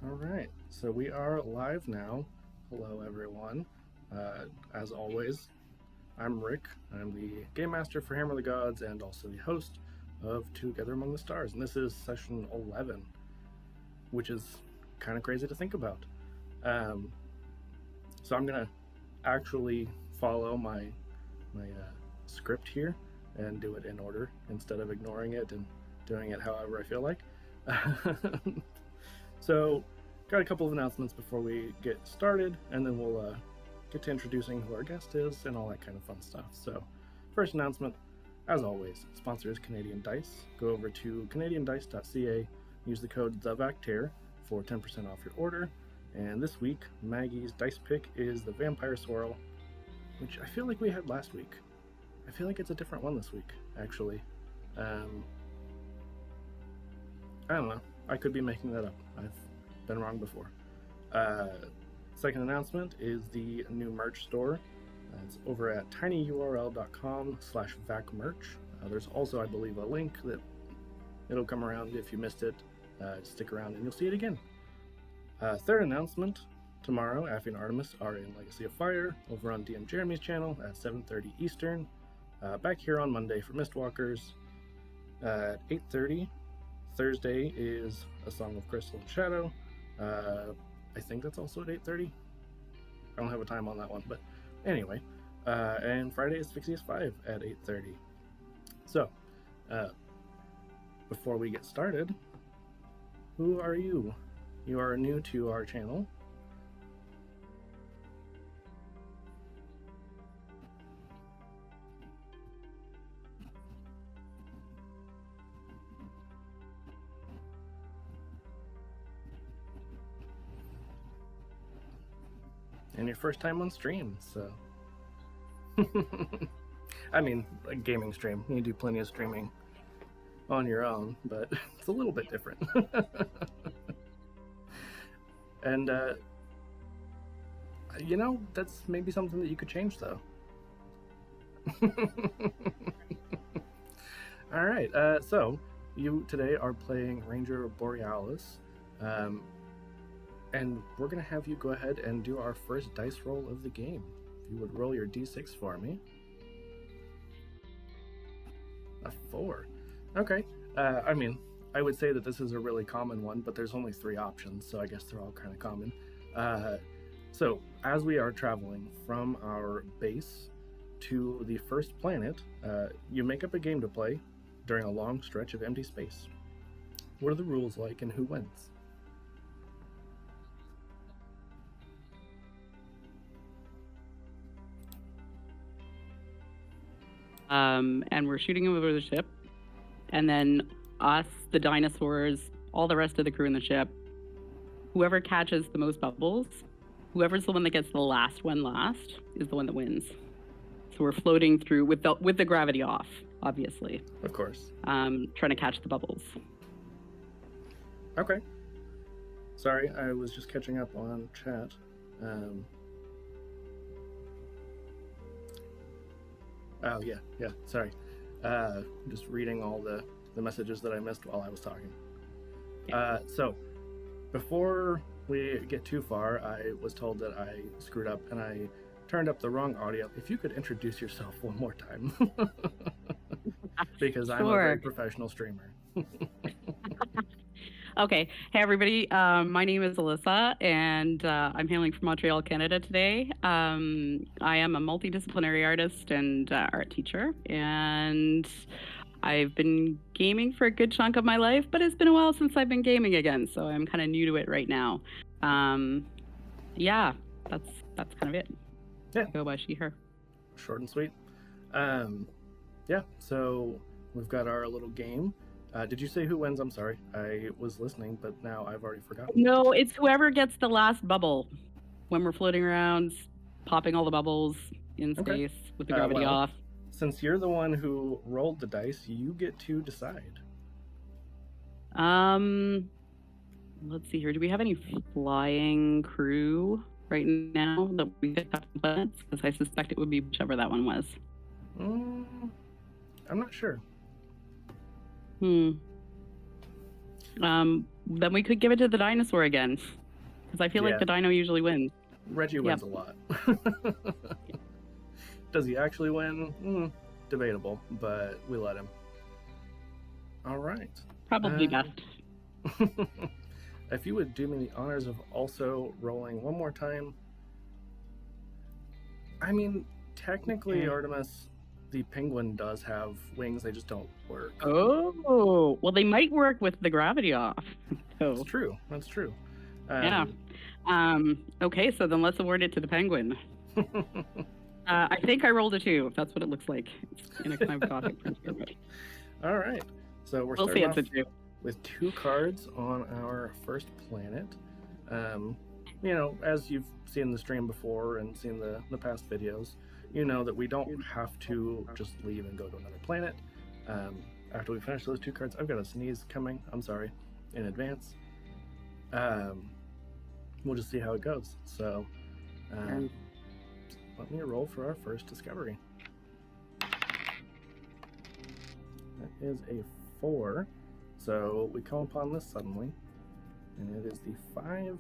All right, so we are live now. Hello, everyone. As always, I'm Rick. I'm the Game Master for Hammer of the Gods and also the host of Together Among the Stars. And this is session 11, which is kind of crazy to think about. So I'm going to actually follow my script here and do it in order instead of ignoring it and doing it however I feel like. So, got a couple of announcements before we get started, and then we'll get to introducing who our guest is and all that kind of fun stuff. So, first announcement, as always, sponsor is Canadian Dice. Go over to canadiandice.ca, use the code THEVACTER for 10% off your order. And this week, Maggie's dice pick is the Vampire Swirl, which I feel like we had last week. I feel like it's a different one this week, actually. I don't know. I could be making that up. I've been wrong before. Second announcement is the new merch store. It's over at tinyurl.com/vacmerch. There's also, I believe, a link that it'll come around if you missed it. Stick around and you'll see it again. Third announcement, tomorrow, Affy and Artemis are in Legacy of Fire over on DM Jeremy's channel at 7:30 Eastern. Back here on Monday for Mistwalkers at 8:30. Thursday is A Song of Crystal and Shadow. I think that's also at 8:30. I don't have a time on that one, but anyway. And Friday is Fixius 5 at 8:30. So, before we get started, who are you? You are new to our channel. And your first time on stream, so. I mean, a gaming stream. You do plenty of streaming on your own, but it's a little bit different. And, you know, that's maybe something that you could change, though. All right, so you today are playing Ranger Borealis. And we're going to have you go ahead and do our first dice roll of the game. If you would roll your d6 for me. A 4. Okay. I mean, I would say that this is a really common one, but there's only 3 options, so I guess they're all kind of common. So, as we are traveling from our base to the first planet, you make up a game to play during a long stretch of empty space. What are the rules like and who wins? And we're shooting over the ship, and then us, the dinosaurs, all the rest of the crew in the ship, whoever catches the most bubbles, whoever's the one that gets the last one last is the one that wins. So we're floating through with the gravity off, obviously. Of course. Trying to catch the bubbles. Okay. Sorry, I was just catching up on chat. Oh, yeah, sorry. Just reading all the messages that I missed while I was talking. Yeah. So, before we get too far, I was told that I screwed up and I turned up the wrong audio. If you could introduce yourself one more time. Because I'm a very professional streamer. Okay. Hey, everybody. My name is Elissa, and I'm hailing from Montreal, Canada today. I am a multidisciplinary artist and art teacher, and I've been gaming for a good chunk of my life, but it's been a while since I've been gaming again, so I'm kind of new to it right now. Yeah, that's kind of it. Yeah. Go by she, her. Short and sweet. Yeah, so we've got our little game. Did you say who wins? I'm sorry. I was listening, but now I've already forgotten. No, it's whoever gets the last bubble when we're floating around, popping all the bubbles in space with the gravity off. Since you're the one who rolled the dice, you get to decide. Let's see here. Do we have any flying crew right now that we could have planets? Because I suspect it would be whichever that one was. I'm not sure. then we could give it to the dinosaur again, because I feel like Yeah. the dino usually wins. Reggie wins a lot. Does he actually win? Debatable, but we let him. All right. Probably best. If you would do me the honors of also rolling one more time. I mean, technically, Okay. Artemis, the penguin, does have wings. They just don't work. Oh, well, they might work with the gravity off. That's So, true. That's true. yeah. Okay, so then let's award it to the penguin. I think I rolled a 2, if that's what it looks like. It's in a kind of gothic printer, but All right. So we're we'll see starting it's off a 2. with 2 cards on our first planet. You know, as you've seen the stream before and seen the past videos, you know that we don't have to just leave and go to another planet. After we finish those 2 cards, I've got a sneeze coming. I'm sorry in advance. We'll just see how it goes. So, let me roll for our first discovery. That is a 4. So we come upon this suddenly, and it is the 5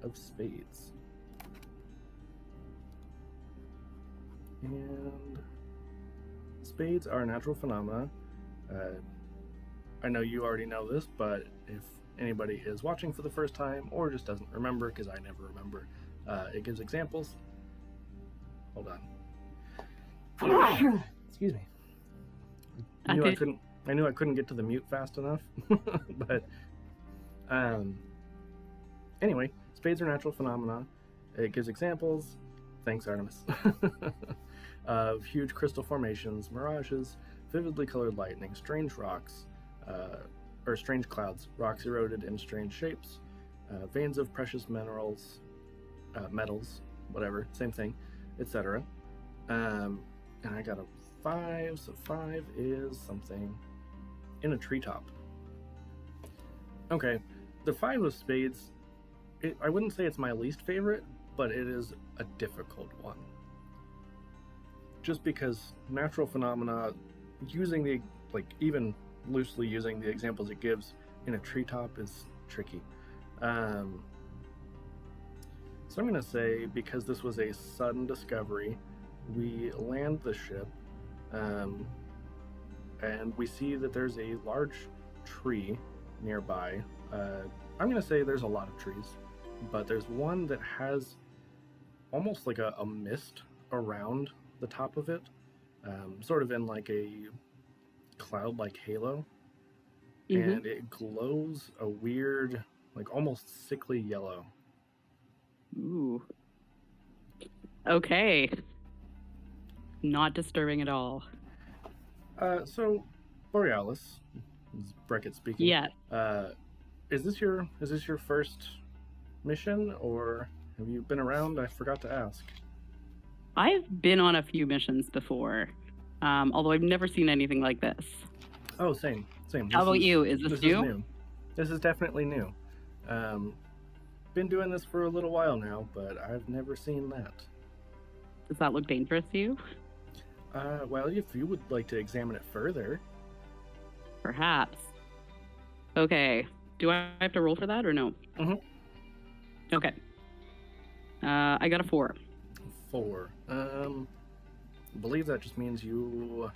of spades. And spades are natural phenomena. I know you already know this, but if anybody is watching for the first time or just doesn't remember, because I never remember, it gives examples. Hold on. Excuse me. I knew I couldn't get to the mute fast enough. But anyway, spades are natural phenomena. It gives examples. Thanks, Artemis. Of huge crystal formations, mirages, vividly colored lightning, strange rocks, or strange clouds, rocks eroded in strange shapes, veins of precious minerals, metals, whatever, same thing, etc. And I got a 5, so 5 is something in a treetop. Okay, the 5 of spades, I wouldn't say it's my least favorite, but it is a difficult one. Just because natural phenomena, using the, even loosely using the examples it gives in a treetop is tricky. So I'm going to say, because this was a sudden discovery, we land the ship, and we see that there's a large tree nearby. I'm going to say there's a lot of trees, but there's one that has almost like a mist around the top of it, sort of in like a cloud-like halo, and it glows a weird, like almost sickly yellow. Ooh. Okay. Not disturbing at all. So, Borealis, this is Breckett speaking. Yeah. Is this your first mission, or have you been around? I forgot to ask. I've been on a few missions before, although I've never seen anything like this. Oh, same. How about you? Is this new? Is new. This is definitely new. Been doing this for a little while now, but I've never seen that. Does that look dangerous to you? Well, if you would like to examine it further. Perhaps. Okay. Do I have to roll for that or no? Okay. I got a 4. 4. I believe that just means you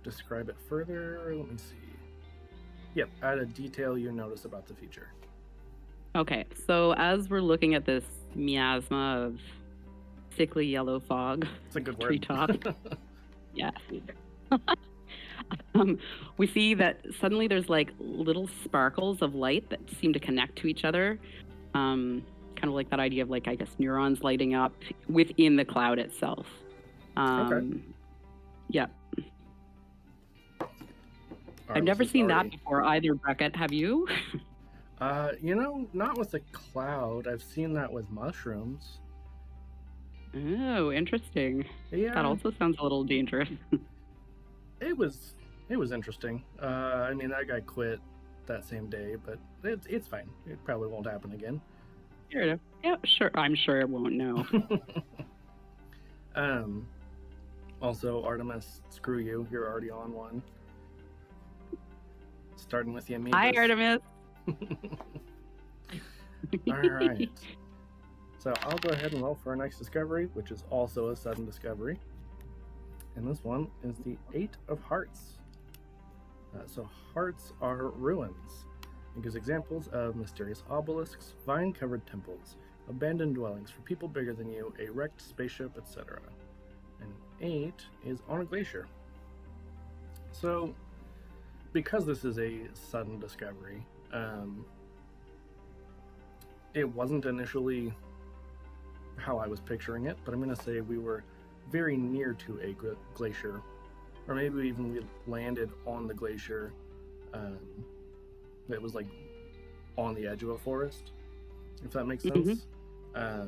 describe it further. Let me see. Yep, add a detail you notice about the feature. Okay, so as we're looking at this miasma of sickly yellow fog, It's a good word. treetop, yeah, we see that suddenly there's like little sparkles of light that seem to connect to each other, kind of like that idea of like, I guess, neurons lighting up within the cloud itself. Okay. Yeah. I've Artemis never is seen already- that before either, Breckett. Have you? Not with a cloud. I've seen that with mushrooms. Oh, interesting. Yeah. That also sounds a little dangerous. It was interesting. I mean, that guy quit that same day, but it's fine. It probably won't happen again. Sure. Yeah, sure. I'm sure it won't. No. Also, Artemis, screw you. You're already on one. Starting with the amoebas. Hi, Artemis. All right. So I'll go ahead and roll for our next discovery, which is also a sudden discovery. And this one is the Eight of Hearts. So hearts are ruins. It gives examples of mysterious obelisks, vine-covered temples, abandoned dwellings for people bigger than you, a wrecked spaceship, etc. And 8 is on a glacier. So, because this is a sudden discovery, it wasn't initially how I was picturing it, but I'm going to say we were very near to a glacier, or maybe even we landed on the glacier that was like on the edge of a forest, if that makes sense.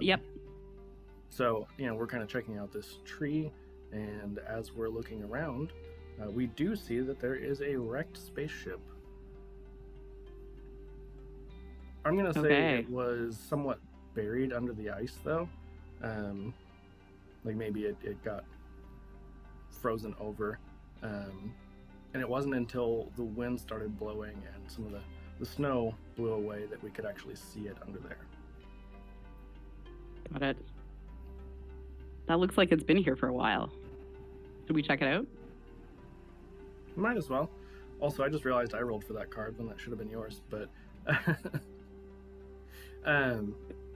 Yep. So, we're kind of checking out this tree, and as we're looking around, we do see that there is a wrecked spaceship. I'm going to say it was somewhat buried under the ice, though. Like maybe it got frozen over. And it wasn't until the wind started blowing and some of the snow blew away that we could actually see it under there. Got it. That looks like it's been here for a while. Should we check it out? Might as well. Also, I just realized I rolled for that card when that should have been yours, but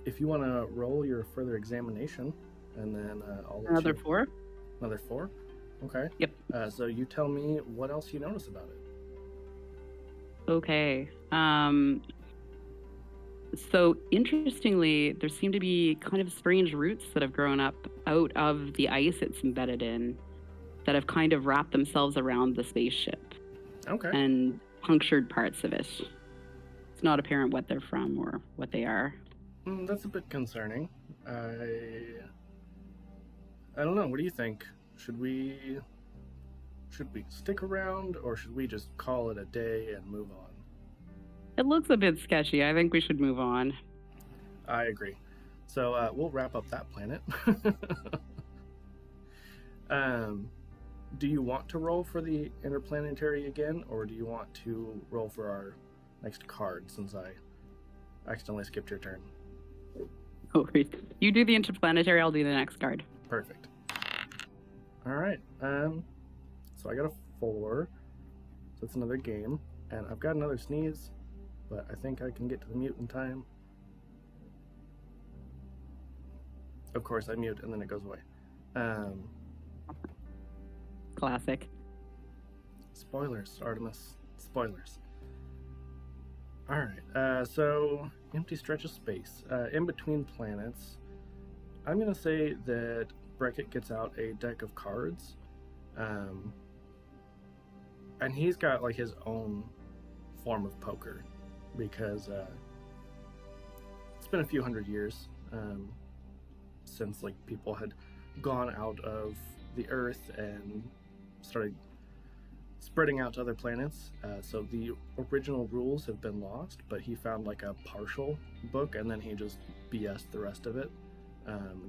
if you want to roll your further examination, and then I'll let Another 4? Another 4? Okay. Yep. So you tell me what else you notice about it. Okay. So interestingly, there seem to be kind of strange roots that have grown up out of the ice it's embedded in that have kind of wrapped themselves around the spaceship. Okay. And punctured parts of it. It's not apparent what they're from or what they are. That's a bit concerning. I don't know. What do you think? Should we stick around, or should we just call it a day and move on? It looks a bit sketchy. I think we should move on. I agree. So we'll wrap up that planet. Do you want to roll for the interplanetary again, or do you want to roll for our next card, since I accidentally skipped your turn? No worries. You do the interplanetary, I'll do the next card. Perfect. All right. So I got a 4. So that's another game. And I've got another sneeze, but I think I can get to the mute in time. Of course, I mute and then it goes away. Classic. Spoilers, Artemis. Spoilers. All right. So empty stretch of space. In between planets. I'm going to say that Breckett gets out a deck of cards. And he's got like his own form of poker, because it's been a few hundred years since like people had gone out of the Earth and started spreading out to other planets. So the original rules have been lost, but he found like a partial book and then he just BS'd the rest of it.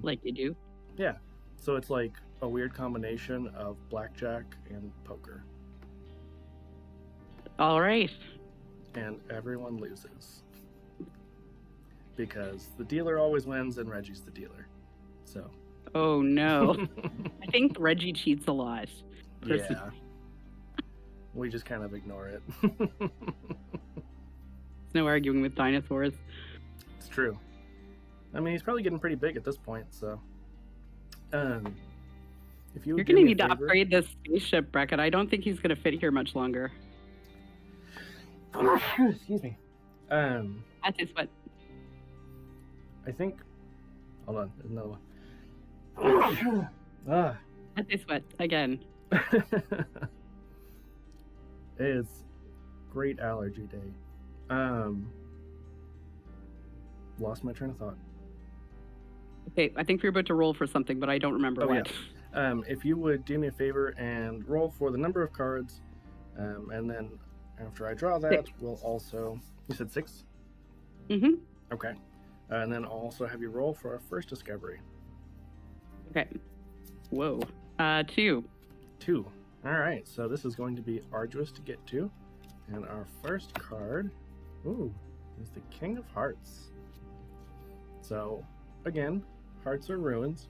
Like you do? Yeah. So it's like a weird combination of blackjack and poker. All right. And everyone loses. Because the dealer always wins and Reggie's the dealer. So. Oh no. I think Reggie cheats a lot. Yeah. We just kind of ignore it. There's no arguing with dinosaurs. It's true. I mean, he's probably getting pretty big at this point, so. If you You're going to need to upgrade this spaceship, Breckett. I don't think he's going to fit here much longer. Excuse me. That's his what? I think. Hold on, there's another one. That's his what again. It's great allergy day. Lost my train of thought. Okay, I think you're about to roll for something, but I don't remember what. Yeah. If you would do me a favor and roll for the number of cards, and then after I draw that, 6. we'll also. You said 6? Mm-hmm. Okay. And then I'll also have you roll for our first discovery. Okay. Whoa. 2. 2. All right. So this is going to be arduous to get to, and our first card Ooh, he's the King of Hearts. So, again, hearts are ruins,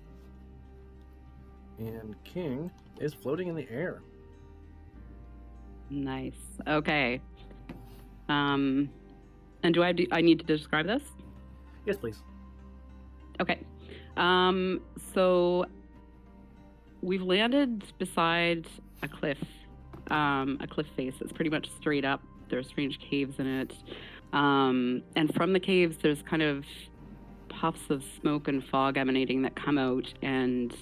and King is floating in the air. Nice. Okay. And do I need to describe this? Yes, please. Okay. So we've landed beside a cliff face that's pretty much straight up. There's strange caves in it. And from the caves, there's kind of puffs of smoke and fog emanating that come out and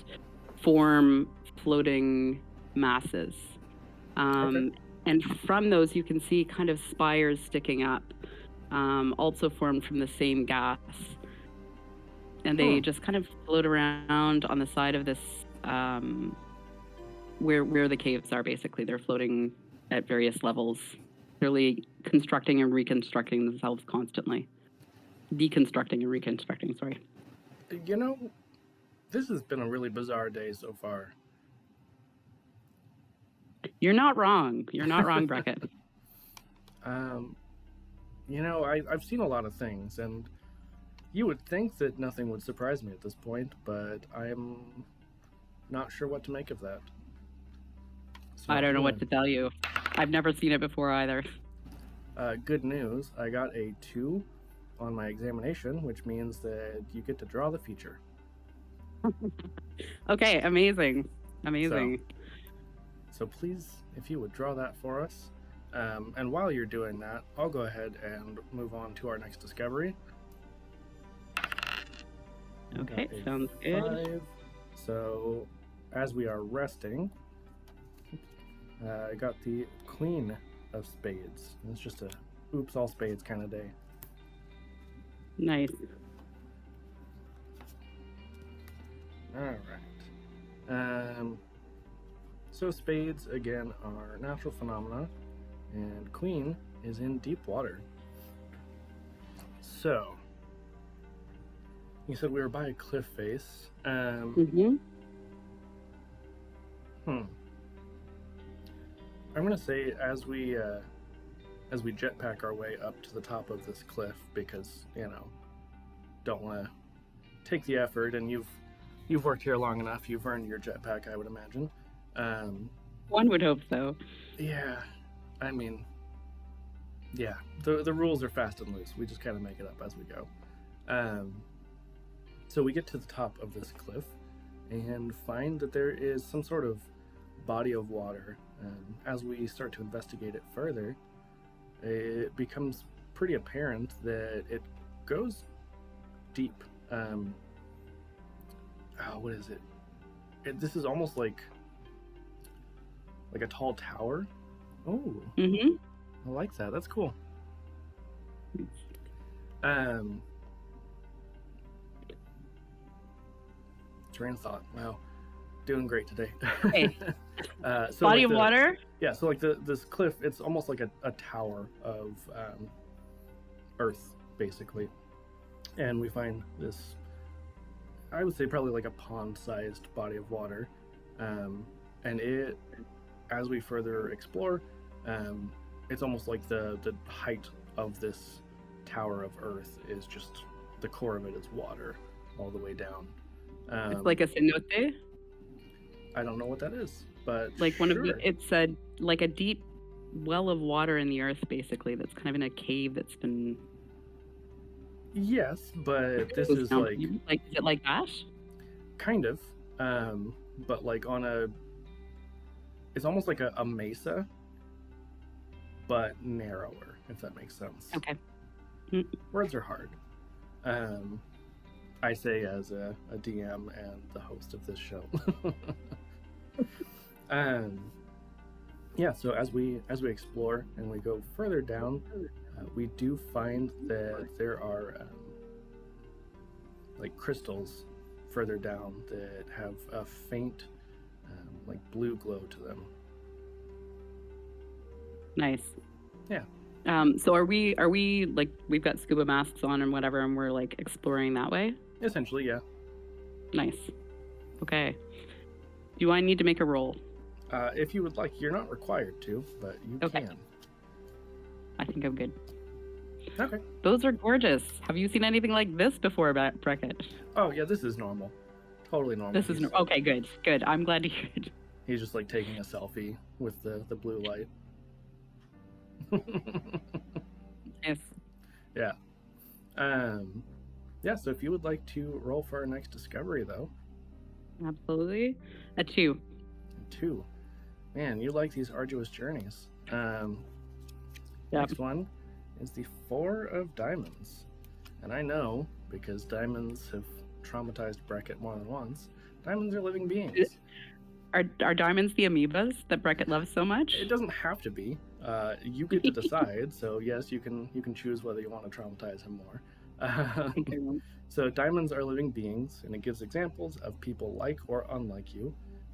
form floating masses. Okay. And from those, you can see kind of spires sticking up, also formed from the same gas. And they just kind of float around on the side of this, where the caves are, basically. They're floating at various levels, clearly constructing and reconstructing themselves constantly. Deconstructing and reconstructing, sorry. You know, this has been a really bizarre day so far. You're not wrong. You're not wrong, Breckett. You know, I've seen a lot of things, and you would think that nothing would surprise me at this point, but I'm not sure what to make of that. So, I don't know what to tell you. I've never seen it before either. Good news, I got a 2 on my examination, which means that you get to draw the feature. Okay, amazing. Amazing. So please, if you would draw that for us. And while you're doing that, I'll go ahead and move on to our next discovery. Okay, sounds good. 5. So, as we are resting, I got the Queen of Spades. It's just a oops, all spades kind of day. Nice. Alright. So spades, again, are natural phenomena, and Queen is in deep water. So, you said we were by a cliff face. I'm gonna say as we jetpack our way up to the top of this cliff, because don't want to take the effort, and you've worked here long enough, you've earned your jetpack, I would imagine. One would hope so. Yeah, I mean, yeah, the rules are fast and loose. We just kind of make it up as we go. So we get to the top of this cliff and find that there is some sort of body of water. As we start to investigate it further, it becomes pretty apparent that it goes deep. What is it? This is almost like a tall tower. Oh, I like that. That's cool. Train of thought. Wow, doing great today. Hey. So body of water. Yeah, so like this cliff, it's almost like a tower of earth, basically, and we find this. I would say probably like a pond-sized body of water, and it, as we further explore, it's almost like the height of this tower of earth is just the core of it is water all the way down. It's like a cenote. I don't know what that is, but like sure. one of the, it's a like a deep well of water in the earth, basically, that's kind of in a cave that's been. Yes, but this is like is it like that? Kind of, but like on a. It's almost like a mesa, but narrower, if that makes sense. Okay. Words are hard. I say as a DM and the host of this show. Yeah, so as we explore and we go further down, we do find that there are like crystals further down that have a faint like blue glow to them. Nice. Yeah. So are we like, we've got scuba masks on and whatever, and we're like exploring that way? Essentially, yeah. Nice. Okay. Do I need to make a roll? If you would like, you're not required to, but you Okay. can. I think I'm good. Okay. Those are gorgeous. Have you seen anything like this before, Breckett? Oh yeah, this is normal. Totally normal. This is okay. Good, good. I'm glad to hear it. He's just like taking a selfie with the blue light. Yes. Yeah. Yeah, so if you would like to roll for our next discovery, though. Absolutely. A 2. 2. Man, you like these arduous journeys. Yep. Next one is the 4 of diamonds. And I know, because diamonds have traumatized Breckett more than once, diamonds are living beings. Are diamonds the amoebas that Breckett loves so much? It doesn't have to be. You get to decide. So yes, you can choose whether you want to traumatize him more. So diamonds are living beings, and it gives examples of people like or unlike you: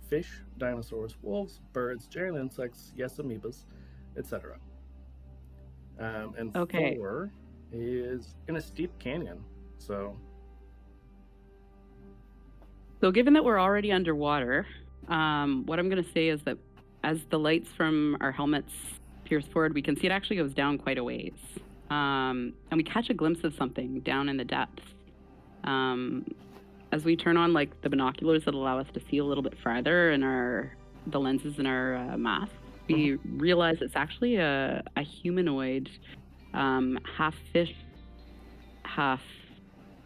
fish, dinosaurs, wolves, birds, giant insects, yes, amoebas, etc. And 4 is in a steep canyon. So given that we're already underwater, what I'm going to say is that as the lights from our helmets pierce forward, we can see it actually goes down quite a ways. And we catch a glimpse of something down in the depths. As we turn on like the binoculars that allow us to see a little bit farther and the lenses in our masks, we realize it's actually a humanoid, half fish, half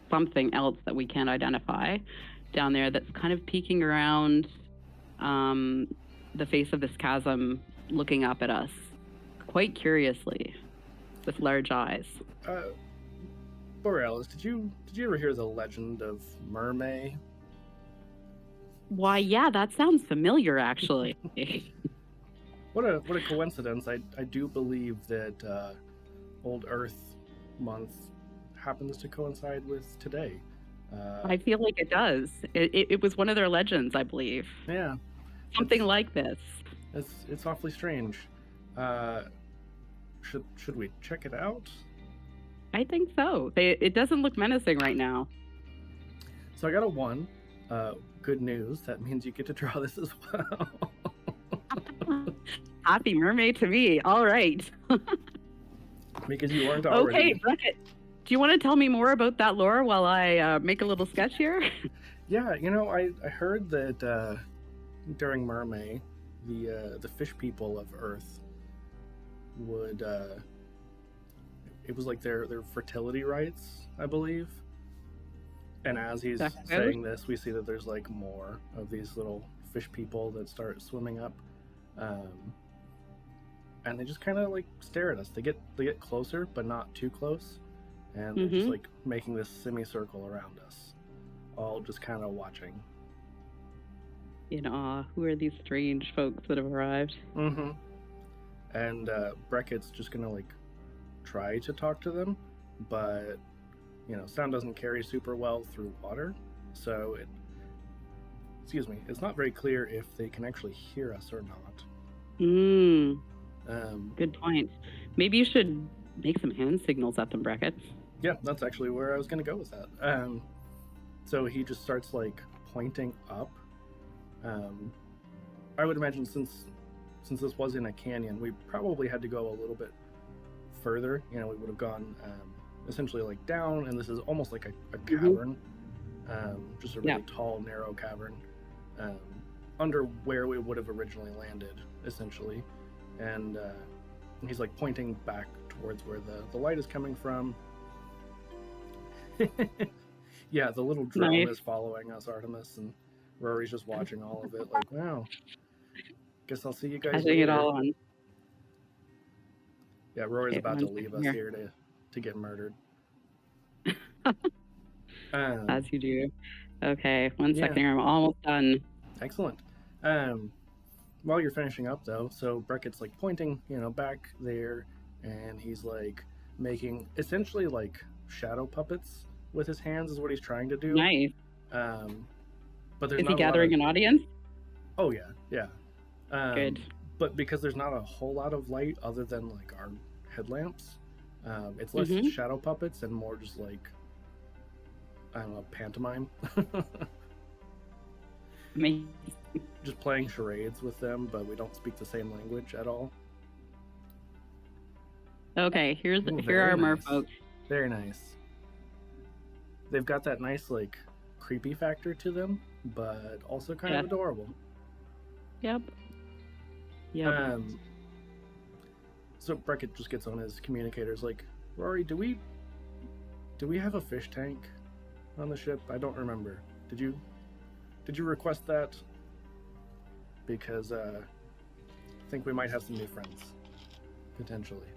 something else that we can't identify down there, that's kind of peeking around the face of this chasm, looking up at us quite curiously with large eyes. Borealis, did you ever hear the legend of Mermaid? Why, yeah, that sounds familiar, actually. What a coincidence. I do believe that Old Earth Month happens to coincide with today. I feel like it does. It was one of their legends, I believe. Yeah. Something like this. It's awfully strange. Should we check it out? I think so. It doesn't look menacing right now. So I got a 1. Good news. That means you get to draw this as well. Happy mermaid to me. All right. Because you weren't already. Okay, Breckett. Do you want to tell me more about that lore while I make a little sketch here? Yeah, I heard that during Mermaid, the fish people of Earth would it was like their fertility rites, I believe. And as he's saying this, we see that there's like more of these little fish people that start swimming up, and they just kind of like stare at us. They get closer, but not too close, and they're just like making this semicircle around us, all just kind of watching. In awe. Who are these strange folks that have arrived? And Breckett's just gonna like try to talk to them, but sound doesn't carry super well through water, so it's not very clear if they can actually hear us or not. Good point. Maybe you should make some hand signals at them, Breckett. Yeah, that's actually where I was gonna go with that. So he just starts like pointing up. I would imagine since this was in a canyon, we probably had to go a little bit further. We would have gone essentially like down, and this is almost like a cavern, just a really tall, narrow cavern, under where we would have originally landed, essentially. And he's like pointing back towards where the light is coming from. Yeah, the little drone is following us, Artemis, and Rory's just watching all of it, like, wow. Guess I'll see you guys later. It all on. Yeah, Rory's about to leave us here to get murdered. As you do. Okay, one second here. I'm almost done. Excellent. While you're finishing up, though, so Breckett's like pointing, back there, and he's like making essentially like shadow puppets with his hands is what he's trying to do. Nice. But there's is he gathering an audience? Oh yeah. Good. But because there's not a whole lot of light other than like our headlamps, it's less shadow puppets and more just like, I don't know, pantomime. Just playing charades with them, but we don't speak the same language at all. Okay, Ooh, here very are nice. merfolk. Very nice. They've got that nice, like, creepy factor to them, but also kind Yeah. of adorable. Yep. Um, so Breckett just gets on his communicators, like, Rory, do we have a fish tank on the ship? I don't remember. Did you request that? Because I think we might have some new friends potentially.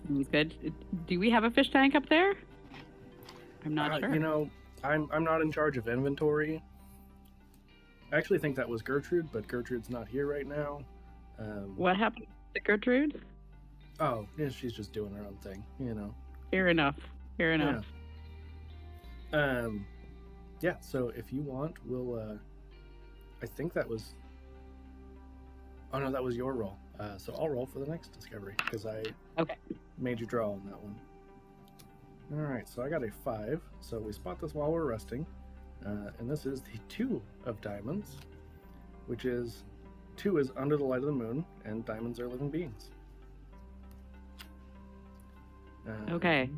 Sounds good. Do we have a fish tank up there? I'm not sure. You know, I'm not in charge of inventory. I actually think that was Gertrude, but Gertrude's not here right now. What happened to Gertrude? Oh, yeah, she's just doing her own thing, you know. Fair enough. Yeah. Yeah, so if you want, we'll I think that was Oh no, that was your roll. So I'll roll for the next discovery because I made you draw on that one. Alright, so I got a 5. So we spot this while we're resting. And this is the 2 of diamonds, which is 2 is under the light of the moon, and diamonds are living beings. Okay.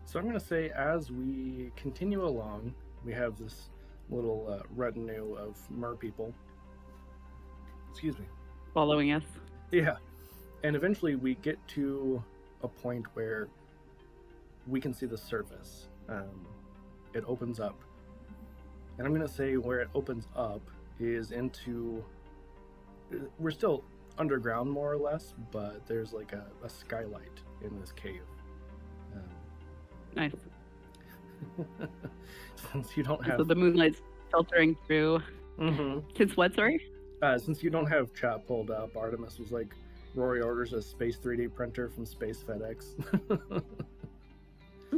So I'm going to say as we continue along, we have this little retinue of mer people. Excuse me. Following us. Yeah. And eventually we get to a point where we can see the surface. It opens up. And I'm going to say where it opens up is into... We're still underground, more or less, but there's like a skylight in this cave. Nice. Since you don't have... So the moonlight's filtering through. Mm-hmm. Since what, sorry? Since you don't have chat pulled up, Artemis was like, Rory orders a space 3D printer from Space FedEx.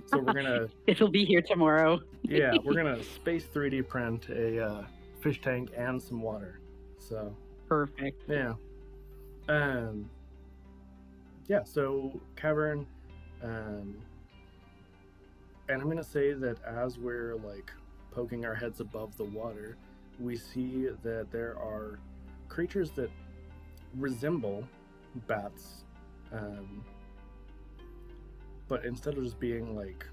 So we're gonna... It'll be here tomorrow. Yeah, we're gonna space 3D print a fish tank and some water. So... Perfect. Yeah. Yeah, so cavern, and I'm gonna say that as we're like poking our heads above the water, we see that there are creatures that resemble bats, but instead of just being like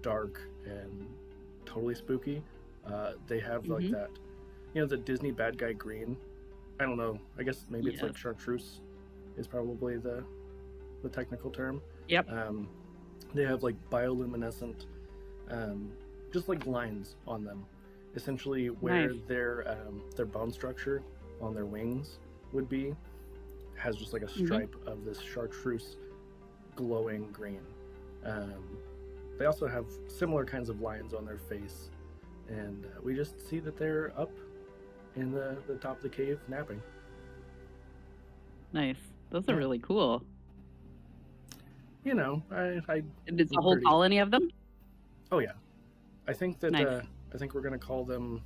dark and totally spooky, they have like that, you know, the Disney bad guy green. I don't know. I guess maybe it's like chartreuse is probably the technical term. Yep. They have like bioluminescent, just like lines on them. Essentially, where their bone structure on their wings would be, has just like a stripe of this chartreuse glowing green. They also have similar kinds of lines on their face, and we just see that they're up in the top of the cave napping. Nice. Those are really cool. You know, I It's a whole colony of them? Oh yeah. I think that Nice. I think we're gonna call them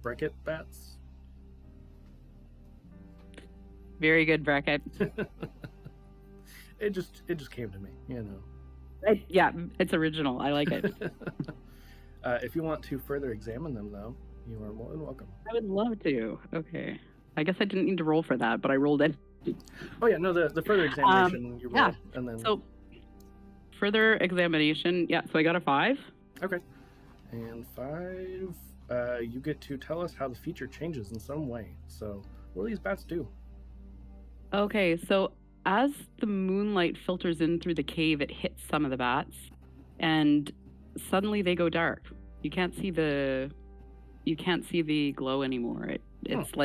Breckett bats. Very good, Breckett. It just came to me, you know. Yeah, it's original. I like it. If you want to further examine them, though, you are more than welcome. I would love to. Okay. I guess I didn't need to roll for that, but I rolled it. Oh yeah, no, the further examination you roll, and then... So, further examination, so I got a 5. Okay. And 5, you get to tell us how the feature changes in some way. So, what do these bats do? Okay, so as the moonlight filters in through the cave, it hits some of the bats, and suddenly they go dark. You can't see the glow anymore. It's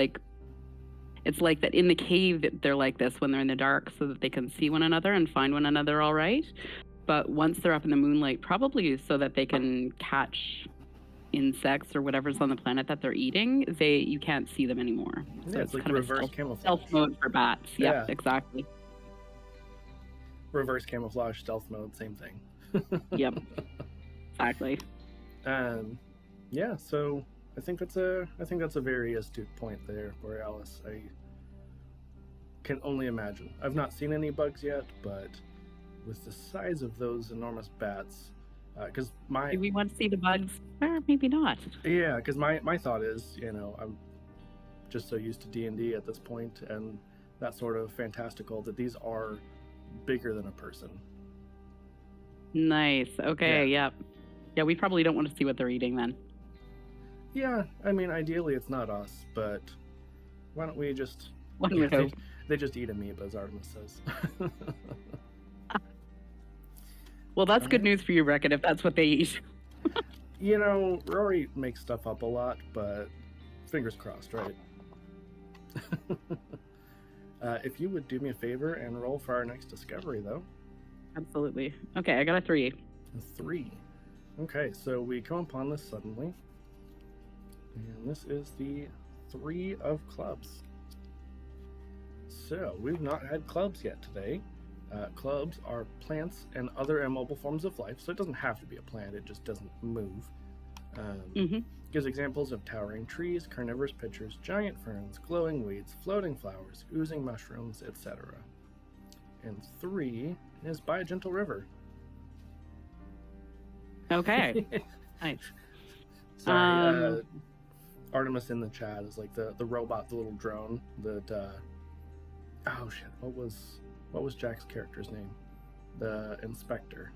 like that in the cave they're like this when they're in the dark, so that they can see one another and find one another all right. But once they're up in the moonlight, probably so that they can catch insects or whatever's on the planet that they're eating, you can't see them anymore. Yeah, So it's like kind of reverse camouflage. Stealth mode for bats. Yeah, exactly. Reverse camouflage, stealth mode, same thing. Yep. Exactly. Yeah, so I think that's a very astute point there, Borealis. I can only imagine. I've not seen any bugs yet, but with the size of those enormous bats, because Do we want to see the bugs? Or maybe not. Yeah, because my thought is, you know, I'm just so used to D&D at this point, and that sort of fantastical, that these are bigger than a person. Nice. Okay. Yep. Yeah, we probably don't want to see what they're eating then. Yeah, I mean, ideally it's not us, but why don't we just... One would hope. They just eat amoebas, Artemis says. Well, that's good news for you, Breckett, if that's what they eat. You know, Rory makes stuff up a lot, but fingers crossed, right? If you would do me a favor and roll for our next discovery, though. Absolutely. Okay, I got a 3. A 3. Okay, so we come upon this suddenly. And this is the 3 of clubs. So, we've not had clubs yet today. Clubs are plants and other immobile forms of life, so it doesn't have to be a plant, it just doesn't move. Gives examples of towering trees, carnivorous pitchers, giant ferns, glowing weeds, floating flowers, oozing mushrooms, etc. And 3 is by a gentle river. Okay. Nice. Sorry, Artemis in the chat is like the robot, the little drone that oh shit, what was Jack's character's name? The inspector.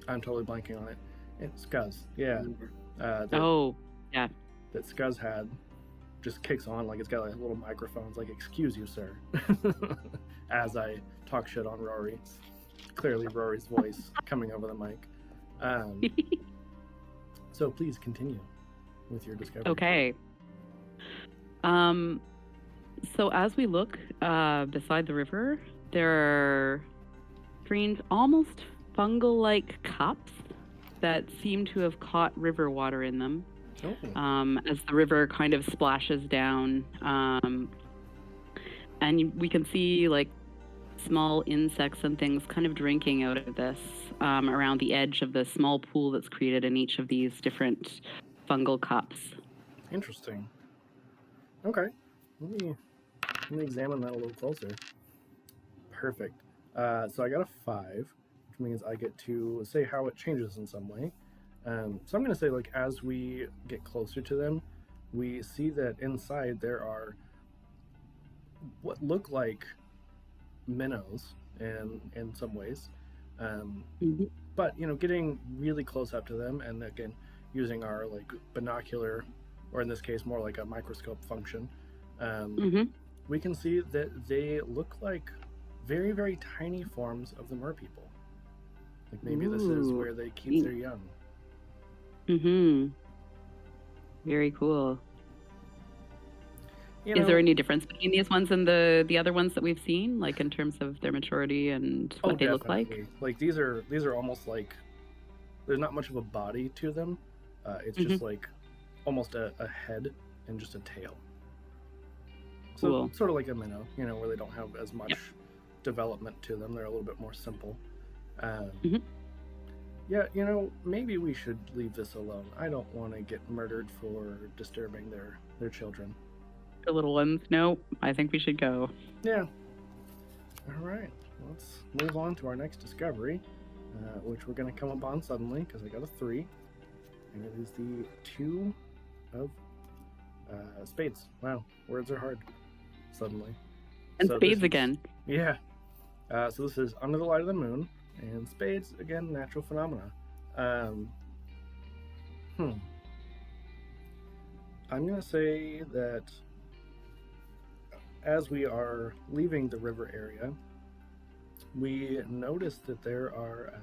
I'm totally blanking on it. It's Scuzz, yeah. Yeah. That Scuzz had just kicks on like it's got like little microphones like, excuse you, sir. As I talk shit on Rory. Clearly Rory's voice coming over the mic. So please continue with your discovery. Okay. So as we look beside the river, there are strange, almost fungal-like cups that seem to have caught river water in them. As the river kind of splashes down, and we can see like small insects and things kind of drinking out of this around the edge of the small pool that's created in each of these different fungal cups. Interesting. Okay, let me examine that a little closer. Perfect. So I got a 5, which means I get to say how it changes in some way. So I'm going to say, like, as we get closer to them, we see that inside there are what look like minnows in some ways. But, you know, getting really close up to them, and again, using our, like, binocular, or in this case, more like a microscope function, we can see that they look like very, very tiny forms of the merpeople. Like, maybe this is where they keep their young. Very cool. You know, is there any difference between these ones and the other ones that we've seen, like in terms of their maturity and what they look like? Like these are almost like there's not much of a body to them. It's just like almost a head and just a tail. So cool. Sort of like a minnow, you know, where they don't have as much development to them. They're a little bit more simple. Yeah, you know, maybe we should leave this alone. I don't want to get murdered for disturbing their children. The little ones? No, I think we should go. Yeah. All right. Let's move on to our next discovery, which we're going to come upon suddenly because I got a 3. And it is the 2 of spades. Wow, words are hard suddenly. And so spades again. Yeah. So this is Under the Light of the Moon, and spades, again, natural phenomena. I'm going to say that as we are leaving the river area, we notice that there are,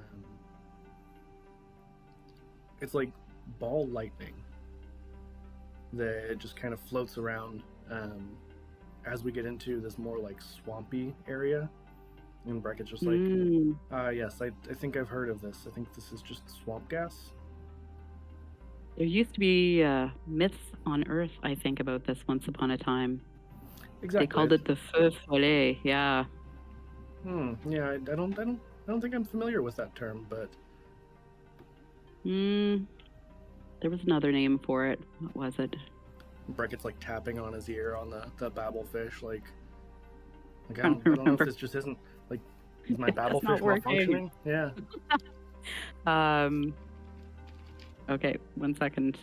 it's like ball lightning that just kind of floats around as we get into this more like swampy area. And Breckett's just like, yes, I think I've heard of this. I think this is just swamp gas. There used to be myths on Earth, I think, about this once upon a time. Exactly. They called it the feu follet. Yeah. Yeah, I don't think I'm familiar with that term, but. There was another name for it. What was it? Breckett's like tapping on his ear on the babblefish, like I don't know if this just isn't like, is my babblefish malfunctioning? Yeah. Okay, 1 second.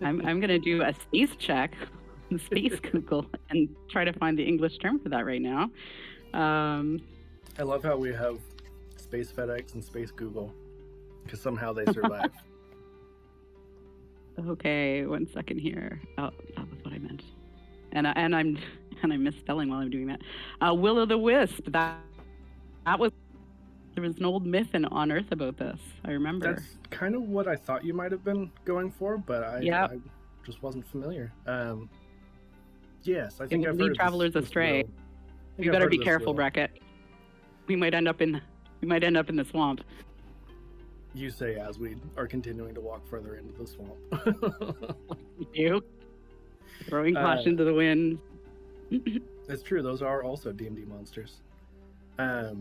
I'm gonna do a space check, space Google, and try to find the English term for that right now. I love how we have Space FedEx and Space Google because somehow they survive. Okay, 1 second here. Oh, that was what I meant. And I'm misspelling while I'm doing that. Will o' the Wisp. That was, there was an old myth on Earth about this. I remember. That's kind of what I thought you might have been going for, but I just wasn't familiar. Yes, I think I've heard of travelers this astray. You better be careful, Breckett. We might end up in the swamp. You say as we are continuing to walk further into the swamp. You throwing caution to the wind. It's true. Those are also D&D monsters. I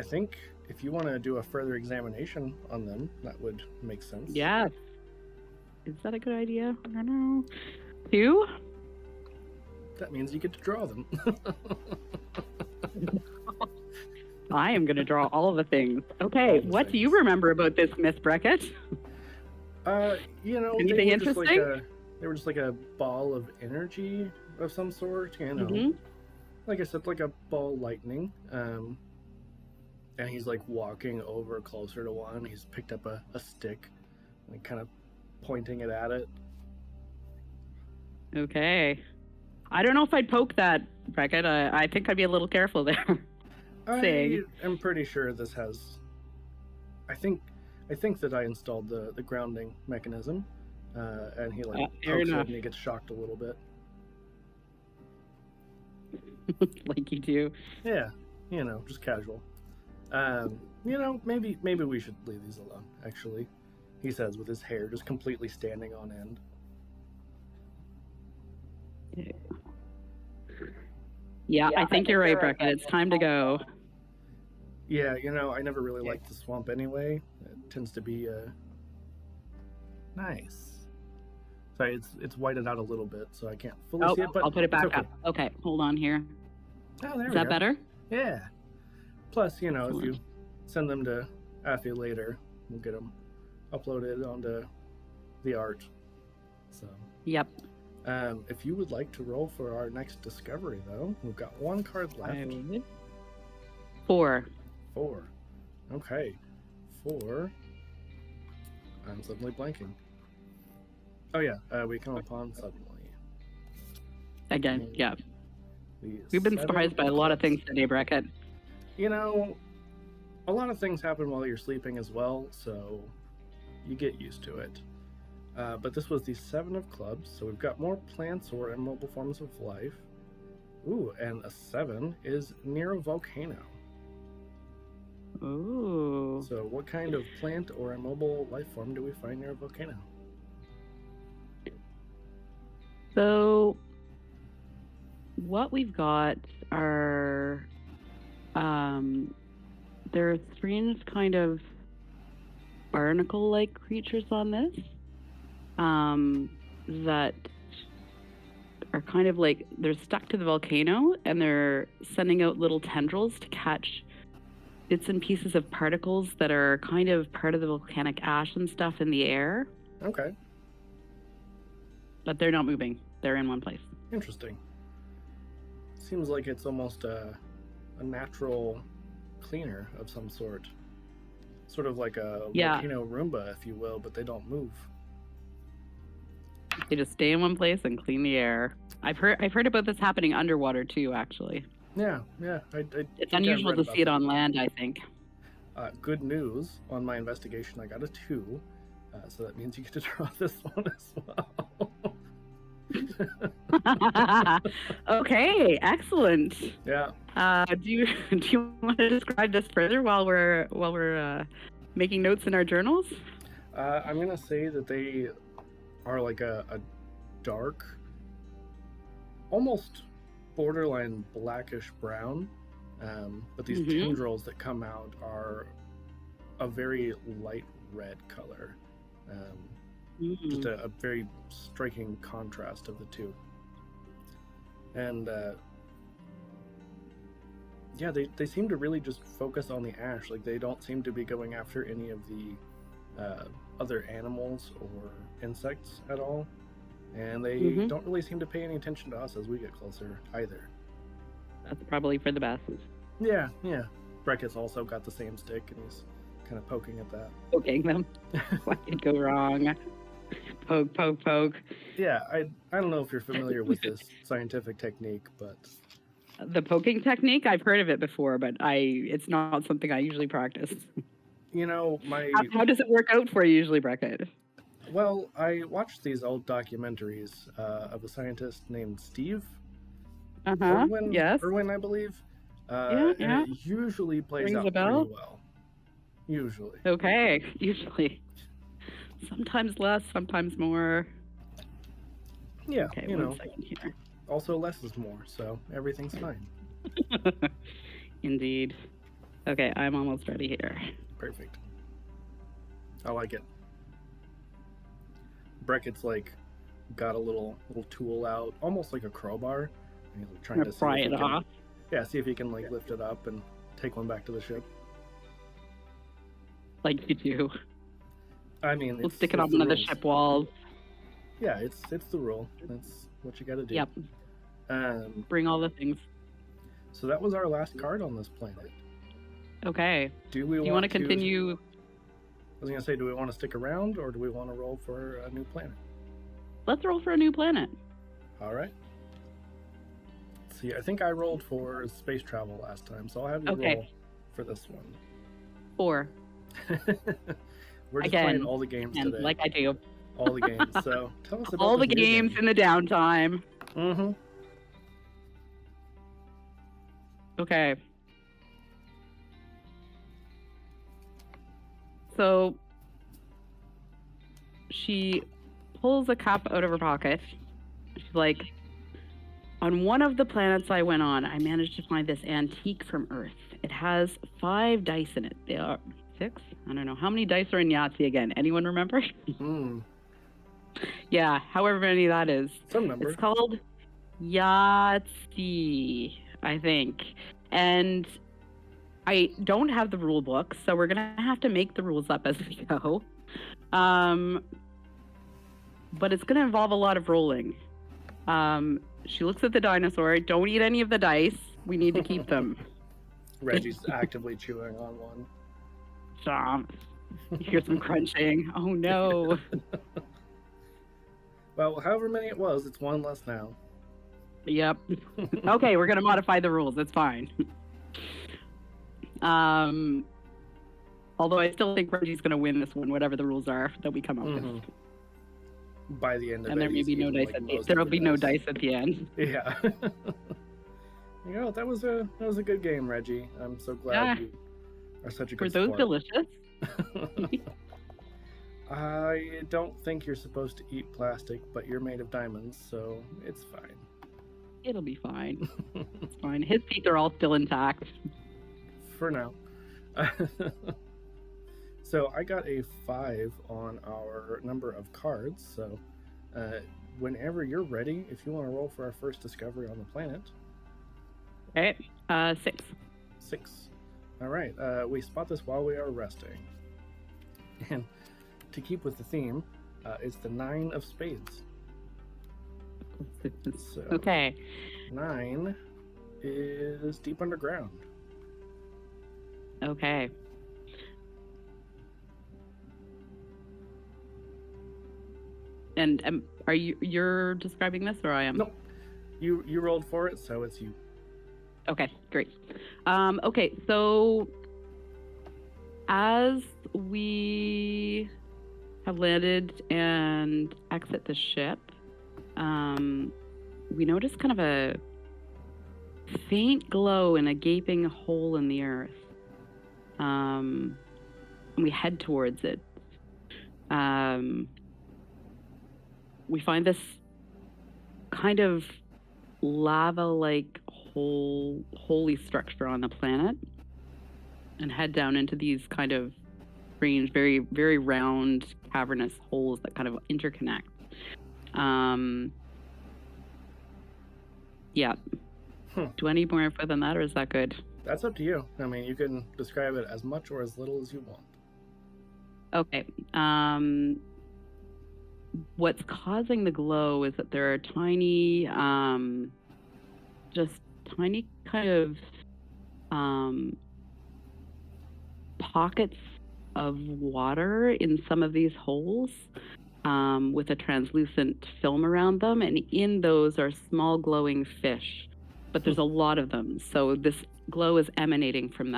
think if you want to do a further examination on them, that would make sense. Yeah. Is that a good idea? I don't know. 2? That means you get to draw them. I am going to draw all of the things. Okay, what do you remember about this myth, Breckett? Anything interesting? They were just like a ball of energy of some sort, Like I said, like a ball of lightning. And he's like walking over closer to one. He's picked up a stick and kind of pointing it at it. Okay. I don't know if I'd poke that, Breckett. I think I'd be a little careful there. I'm pretty sure this has. I think that I installed the grounding mechanism, and he pokes it and he gets shocked a little bit. Like you do. Yeah, just casual. Maybe we should leave these alone. Actually, he says with his hair just completely standing on end. Yeah, I think you're right, Breckett. It's time to go. Yeah, I never really liked the swamp anyway. It tends to be nice. Sorry, it's whited out a little bit, so I can't fully see it. But I'll put it back up. Okay, hold on here. Oh, there we go. Is that better? Yeah. Plus, if you send them to Affy later, we'll get them uploaded onto the art. So. Yep. If you would like to roll for our next discovery, though, we've got 1 card left. 4. 4. Okay. 4. I'm suddenly blanking. Oh yeah, we come upon suddenly. Again, yeah. We've been surprised by a lot of things today, Breckett. A lot of things happen while you're sleeping as well, so you get used to it. But this was the 7 of clubs, so we've got more plants or immobile forms of life. Ooh, and a 7 is near a volcano. Ooh. So what kind of plant or immobile life form do we find near a volcano? So what we've got are there are strange kind of barnacle-like creatures on this that are kind of like they're stuck to the volcano and they're sending out little tendrils to catch bits and pieces of particles that are kind of part of the volcanic ash and stuff in the air. Okay. But they're not moving. They're in one place. Interesting. Seems like it's almost a natural cleaner of some sort. Sort of like a volcano Roomba, if you will, but they don't move. They just stay in one place and clean the air. I've heard about this happening underwater too, actually. Yeah. It's unusual to see it on land, I think. Good news, on my investigation, I got a 2, so that means you get to draw this one as well. Okay, excellent. Yeah. Do you want to describe this further while we're making notes in our journals? I'm gonna say that they are like a dark, almost borderline blackish brown, but these tendrils that come out are a very light red color. Just a very striking contrast of the two. And they seem to really just focus on the ash. Like, they don't seem to be going after any of the other animals or insects at all, and they Mm-hmm. don't really seem to pay any attention to us as we get closer either. That's probably for the best. Yeah, yeah. Breckett's also got the same stick, and he's kind of poking at that. Poking them. What could go wrong? Poke, poke, poke. Yeah, I don't know if you're familiar with this scientific technique, but The poking technique, I've heard of it before, but it's not something I usually practice. you know, How does it work out for you usually, Breckett? well, I watched these old documentaries of a scientist named Steve Uh-huh. Yes. Irwin, I believe. Yeah. And it usually plays Rings out a bell? pretty well. Usually. Okay. Usually. Sometimes less, sometimes more. Yeah, Okay, you know. 1 second here. Also, less is more, so everything's fine. Indeed. Okay, I'm almost ready here. Perfect. I like it. Breckett's like got a little tool out, almost like a crowbar, and he's like, trying to see Pry if it he can, off. yeah, see if he can like lift it up and take one back to the ship. Like you do. I mean, We'll it's, stick it it's on the one of the rules. ship walls. Yeah, it's the rule. That's what you got to do. Yep. Bring all the things. So that was our last card on this planet. Okay. Do we Do you want to continue? I was gonna say, do we want to stick around or do we want to roll for a new planet? Let's roll for a new planet. All right. Let's see, I think I rolled for space travel last time, so I'll have you Okay. roll for this one. 4. We're just Again, playing all the games And today. like I do. All the games. So tell us about All the this new games game. in the downtime. Mm-hmm. Okay. So she pulls a cup out of her pocket. She's like, on one of the planets I went on, I managed to find this antique from Earth. It has 5 dice in it. They are 6? I don't know. How many dice are in Yahtzee again? Anyone remember? Yeah, however many that is. Some number. It's called Yahtzee, I think. And I don't have the rule book, so we're going to have to make the rules up as we go. But it's going to involve a lot of rolling. She looks at the dinosaur. Don't eat any of the dice. We need to keep them. Reggie's actively chewing on one. Stop. You hear some crunching. Oh no. Well, however many it was, it's one less now. Yep. Okay, we're gonna modify the rules. It's fine. Although I still think Reggie's gonna win this one, whatever the rules are that we come up with. By the end of And it, there may he's be no eaten, dice like, at the most There of will the be no dice at the end. Yeah. You know, that was a good game, Reggie. I'm so glad you are such a Were good those sport. delicious? I don't think you're supposed to eat plastic, but you're made of diamonds, so it's fine. It'll be fine. It's fine. His teeth are all still intact. For now. So I got a 5 on our number of cards, so whenever you're ready, if you want to roll for our first discovery on the planet. Okay. 6. 6. All right. We spot this while we are resting. And to keep with the theme, it's the 9 of spades. So Okay. 9 is deep underground. Okay. And are you're describing this or I am? Nope. You rolled for it, so it's you. Okay, great. Okay, so as we have landed and exit the ship, we notice kind of a faint glow in a gaping hole in the earth. And we head towards it. We find this kind of lava-like holy structure on the planet and head down into these kind of strange, very, very round, cavernous holes that kind of interconnect. Yeah. Do I need more info than that, or is that good? That's up to you. I mean, you can describe it as much or as little as you want. Okay. What's causing the glow is that there are tiny, just tiny kind of pockets of water in some of these holes, with a translucent film around them, and in those are small glowing fish. But there's a lot of them, so this glow is emanating from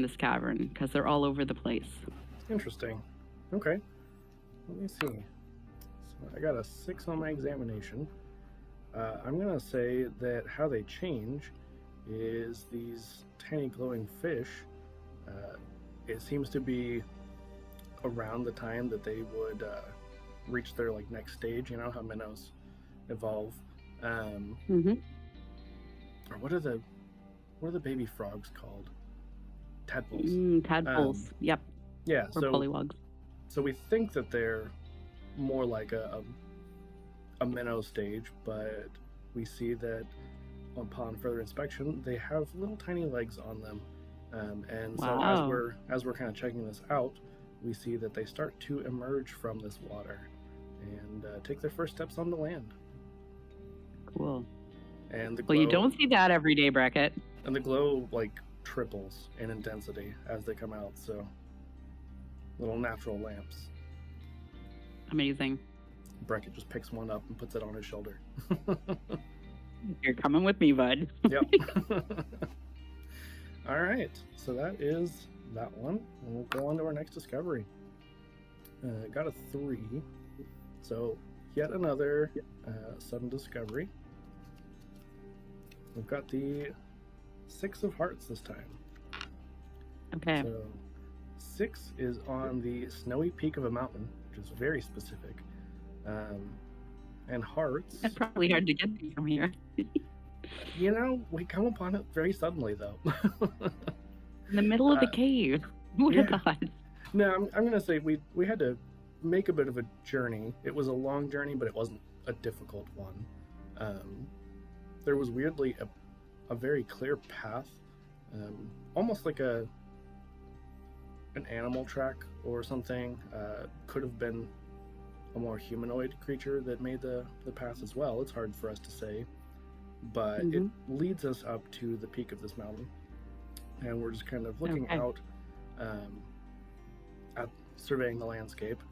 this cavern, because they're all over the place. Interesting. Okay. Let me see. So I got a 6 on my examination. I'm going to say that how they change is these tiny glowing fish, it seems to be around the time that they would reach their like next stage. You know how minnows evolve. Mm-hmm. Or what are the baby frogs called? Tadpoles. Tadpoles. Yep. Yeah. Or polywogs. So we think that they're more like a minnow stage, but we see that upon further inspection, they have little tiny legs on them. And so as we're kind of checking this out, we see that they start to emerge from this water and take their first steps on the land. Cool. And well, you don't see that every day, Breckett. And the glow like triples in intensity as they come out. So little natural lamps. Amazing. Breckett just picks one up and puts it on his shoulder. You're coming with me, bud. Yep. All right, so that is that one, and we'll go on to our next discovery. Got a 3, so yet another sudden discovery. We've got the 6 of hearts this time. Okay. So 6 is on the snowy peak of a mountain, which is very specific. And hearts. That's probably hard to get from here. You know, we come upon it very suddenly, though. In the middle of the cave. Who would have thought? No, I'm going to say we had to make a bit of a journey. It was a long journey, but it wasn't a difficult one. There was weirdly a very clear path, almost like an animal track or something. Could have been a more humanoid creature that made the path as well. It's hard for us to say. But it leads us up to the peak of this mountain, and we're just kind of looking out at surveying the landscape,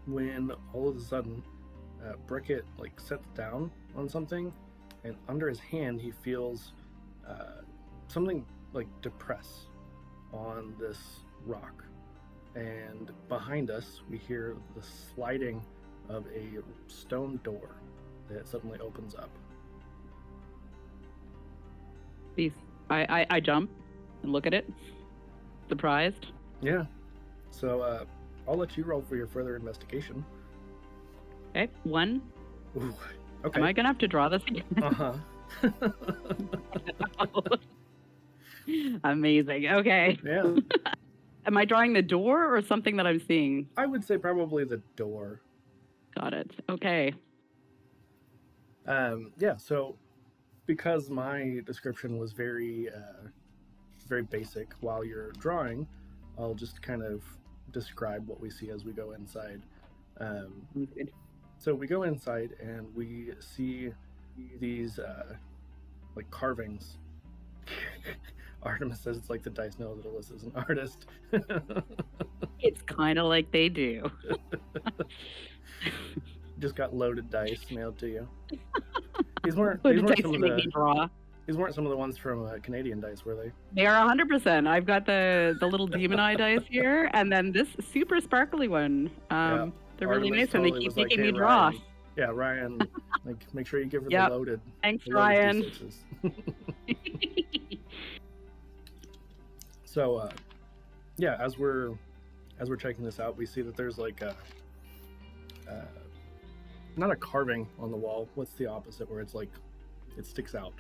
when all of a sudden Breckett like sets down on something, and under his hand he feels something like depress on this rock, and behind us we hear the sliding of a stone door that suddenly opens up. I jump and look at it, surprised. Yeah. So I'll let you roll for your further investigation. Okay, 1. Ooh, okay. Am I gonna have to draw this again? Uh-huh. Amazing. Okay. Yeah. Am I drawing the door or something that I'm seeing? I would say probably the door. Got it. Okay. Yeah, so because my description was very basic while you're drawing, I'll just kind of describe what we see as we go inside. So we go inside and we see these like carvings. Artemis says it's like the dice know that Elissa's an artist. It's kind of like they do. Just got loaded dice mailed to you. These weren't some of the ones from Canadian Dice, were they? They are 100%. I've got the little demon eye dice here, and then this super sparkly one. They're really nice, and they keep making me draw. Ryan. Yeah, Ryan, like make sure you give her the loaded. Thanks, Ryan. So, yeah, as we're checking this out, we see that there's like a not a carving on the wall. What's the opposite? Where it's like it sticks out.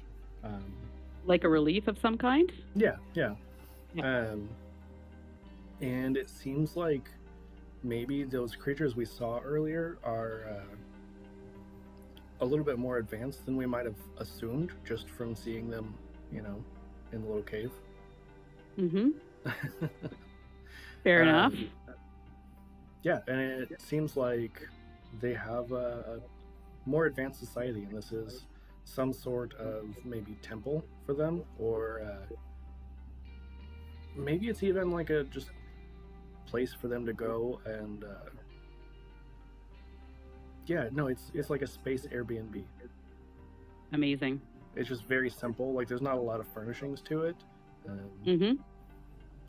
Like a relief of some kind? Yeah. And it seems like maybe those creatures we saw earlier are a little bit more advanced than we might have assumed just from seeing them, in the little cave. Fair enough. Yeah, and it seems like they have a more advanced society, and this is some sort of maybe temple for them, or maybe it's even like a just place for them to go and yeah, no, it's like a space Airbnb. Amazing. It's just very simple. Like there's not a lot of furnishings to it. Mm-hmm.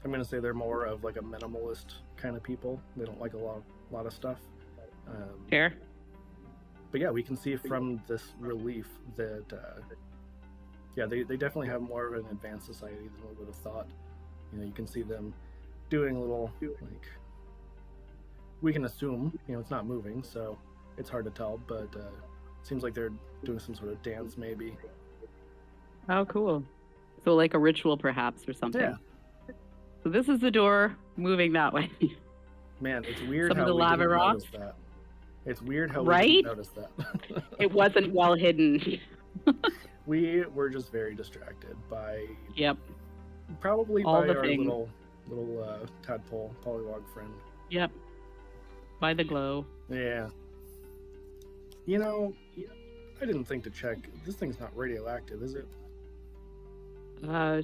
I'm gonna say they're more of like a minimalist kind of people. They don't like a lot of stuff. Fair. But yeah, we can see from this relief that yeah, they definitely have more of an advanced society than we would have thought. You know, you can see them doing little like we can assume, you know, it's not moving, so it's hard to tell, but it seems like they're doing some sort of dance maybe. Oh, cool. So like a ritual perhaps or something. Yeah. So this is the door moving that way. Man, it's weird Some of how the we lava didn't rocks. notice that. It's weird how we Right? didn't notice that. It wasn't well hidden. We were just very distracted by Yep. probably All by the our things. little tadpole polywog friend. Yep. By the glow. Yeah. You know, I didn't think to check. This thing's not radioactive, is it?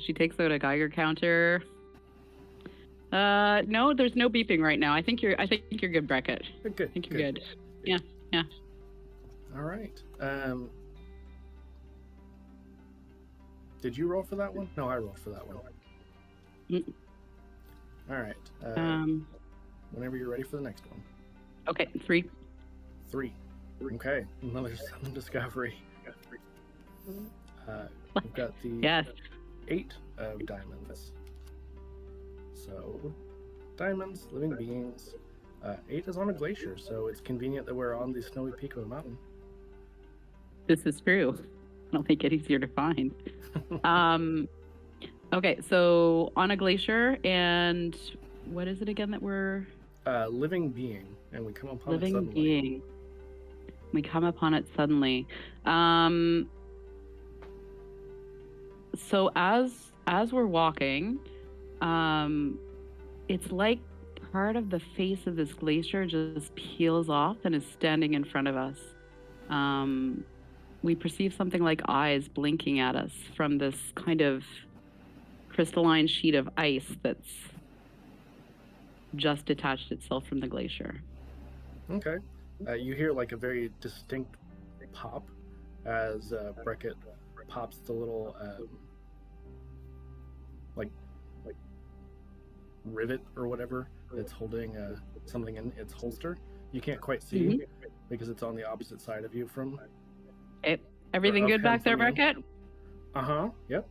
She takes out a Geiger counter. No, there's no beeping right now. I think you're good, Breckett. Good. I think you're good. Yeah. All right. Did you roll for that one? No, I rolled for that one. Mm. All right. Whenever you're ready for the next one. Okay, 3. 3. Okay, another sudden discovery. We've got the Yes. 8 of diamonds. So, diamonds, living beings. 8 is on a glacier, so it's convenient that we're on the snowy peak of a mountain. This is true. I don't think it's easier to find. Okay, so on a glacier, and what is it again that we're Living being, and we come upon it living suddenly. being? We come upon it suddenly. So as we're walking, it's like part of the face of this glacier just peels off and is standing in front of us. We perceive something like eyes blinking at us from this kind of crystalline sheet of ice that's just detached itself from the glacier. Okay. You hear like a very distinct pop as Breckett pops the little like rivet or whatever that's holding something in its holster. You can't quite see because it's on the opposite side of you from. Everything good back there, Breckett? Yep.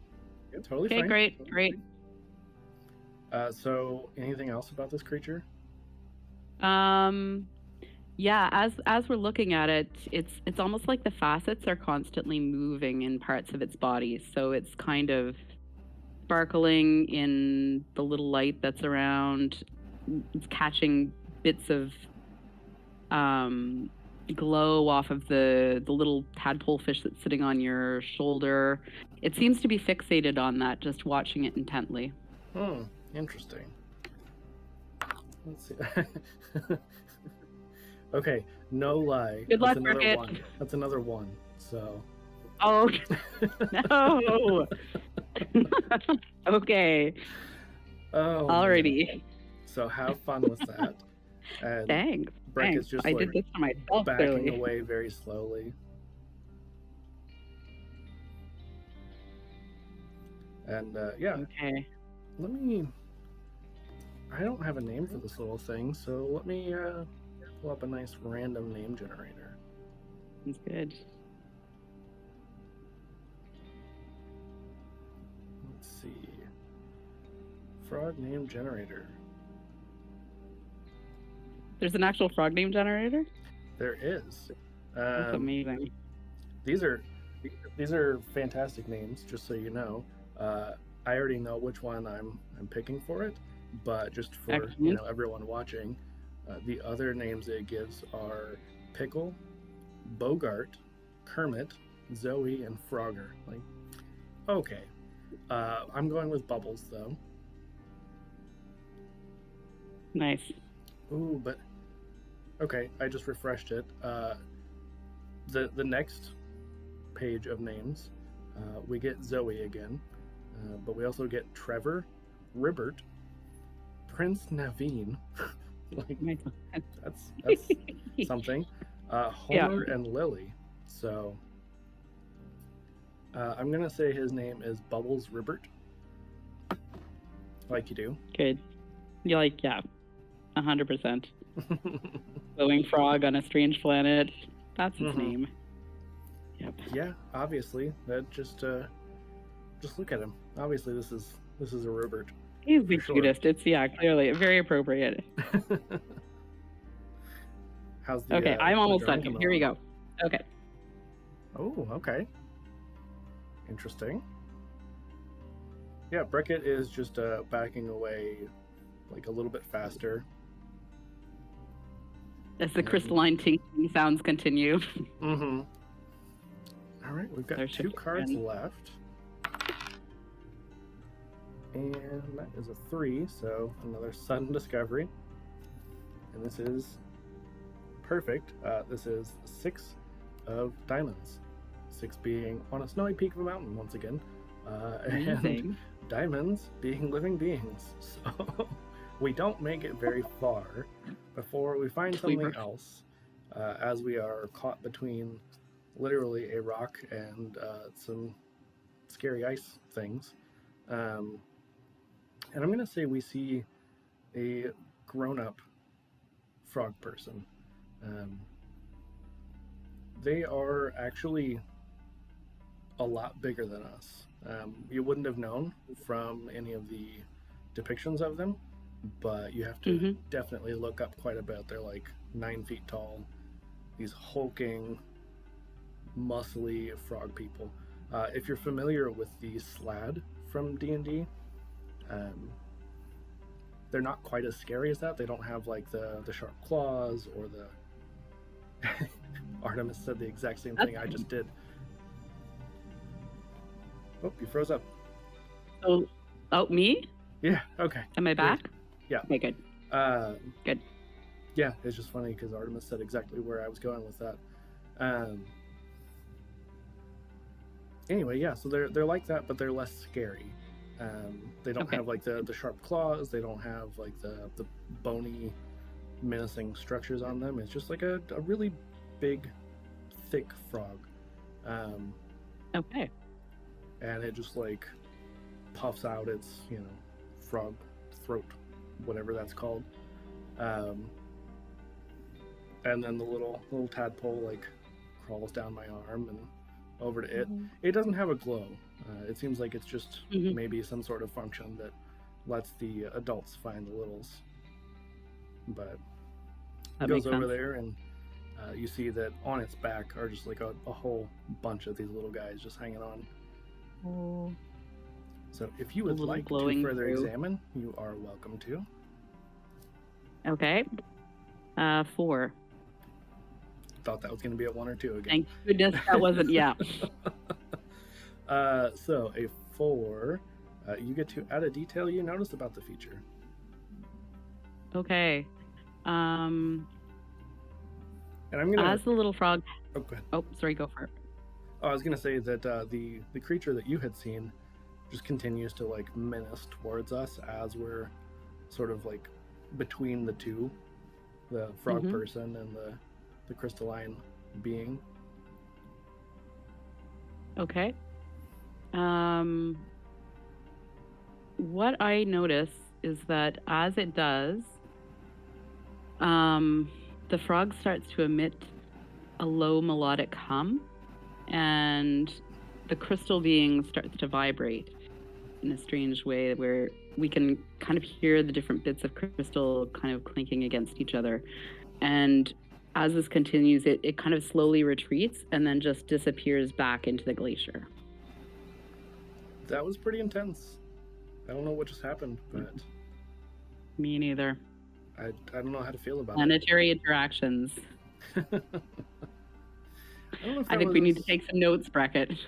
Totally Okay, fine. great. So anything else about this creature? Yeah, as we're looking at it, it's almost like the facets are constantly moving in parts of its body. So it's kind of sparkling in the little light that's around. It's catching bits of glow off of the little tadpole fish that's sitting on your shoulder. It seems to be fixated on that, just watching it intently. Interesting. Let's see. Okay, no lie. Good luck, That's another Breckett. 1. That's another 1. So. Oh no. Okay. Oh. Alrighty. Man. So have fun with that. And Thanks. Breckett's just I like did this to myself, backing clearly. away very slowly. And yeah. Okay. Let me. I don't have a name for this little thing, so let me pull up a nice random name generator. That's good. Let's see. Frog name generator. There's an actual frog name generator? There is. That's amazing. These are fantastic names, just so you know. I already know which one I'm picking for it, but just for everyone watching, the other names it gives are Pickle, Bogart, Kermit, Zoe, and Frogger. Like, okay. I'm going with Bubbles though. Nice. Ooh, but Okay, I just refreshed it. The next page of names, we get Zoe again, but we also get Trevor, Ribbert, Prince Naveen. Like My God. that's something. Yeah. Homer and Lily. So I'm gonna say his name is Bubbles Ribbert, like you do. Good. You're like, yeah, 100%. Glowing frog on a strange planet. That's his name. Yep. Yeah, obviously. That just look at him. Obviously, this is a Ribbert. He's the sure. cutest. It's clearly very appropriate. How's the Okay, I'm almost done. drawing Here we coming go. Okay. along? Oh, okay. Interesting. Yeah, Breckett is just backing away like a little bit faster. As the crystalline tinkling sounds continue. Mm-hmm. All right, we've got There's 2 your cards friend. left. And that is a 3, so another sudden discovery. And this is perfect. This is 6 of diamonds. 6 being on a snowy peak of a mountain once again. And Amazing. diamonds being living beings. So we don't make it very far before we find something else, as we are caught between literally a rock and some scary ice things. And I'm going to say we see a grown-up frog person. They are actually a lot bigger than us. You wouldn't have known from any of the depictions of them, but you have to definitely look up quite a bit. They're like 9 feet tall. These hulking, muscly frog people. If you're familiar with the Slad from D&D, they're not quite as scary as that. They don't have like the sharp claws or the Artemis said the exact same thing I just did. Oh, you froze up. Oh, me? Yeah, okay. Am I back? Yeah. Okay, good. Good. Yeah, it's just funny because Artemis said exactly where I was going with that. Anyway, yeah, so they're like that, but they're less scary. They don't have like the sharp claws. They don't have like the bony, menacing structures on them. It's just like a really big, thick frog. Okay. And it just like puffs out its frog throat, whatever that's called. And then the little tadpole like crawls down my arm and over to it. It doesn't have a glow. It seems like it's just maybe some sort of function that lets the adults find the littles. But it goes over there, and you see that on its back are just like a whole bunch of these little guys just hanging on. Oh. So if you would like to further examine, you are welcome to. Okay. 4. Thought that was going to be a 1 or 2 again. Thank goodness that wasn't, yeah. So a 4, you get to add a detail you noticed about the feature. Okay. And I'm gonna. As the little frog. Oh, go ahead. Oh, sorry. Go for it. Oh, I was gonna say that the creature that you had seen just continues to like menace towards us as we're sort of like between the two, the frog person and the crystalline being. Okay. What I notice is that as it does, the frog starts to emit a low melodic hum, and the crystal being starts to vibrate in a strange way where we can kind of hear the different bits of crystal kind of clinking against each other. And as this continues, it kind of slowly retreats and then just disappears back into the glacier. That was pretty intense. I don't know what just happened, but... Me neither. I don't know how to feel about Planetary interactions. it. I think we need to take some notes, Breckett.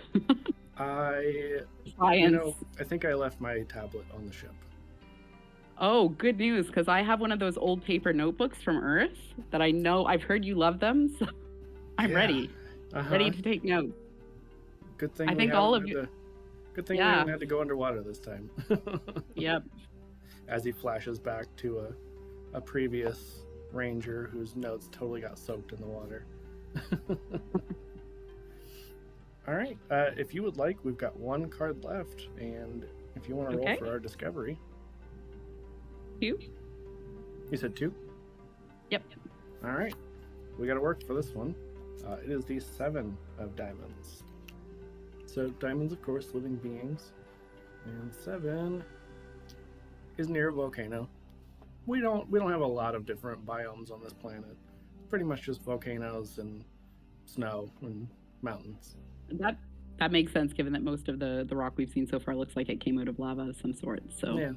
I Science. I think I left my tablet on the ship. Oh, good news, because I have one of those old paper notebooks from Earth that I know I've heard you love them, so I'm Yeah. ready. Ready to take notes. Good thing I we think all haven't of had you. to. Good thing we Yeah. haven't had to go underwater this time. Yep. As he flashes back to a previous ranger whose notes totally got soaked in the water. All right. If you would like, we've got one card left, and if you want to roll Okay. for our discovery, 2. you said 2. Yep. All right. We got to work for this one. It is the 7 of diamonds. So diamonds, of course, living beings, and 7 is near a volcano. We don't have a lot of different biomes on this planet. It's pretty much just volcanoes and snow and mountains. That makes sense, given that most of the rock we've seen so far looks like it came out of lava of some sort. So Yeah.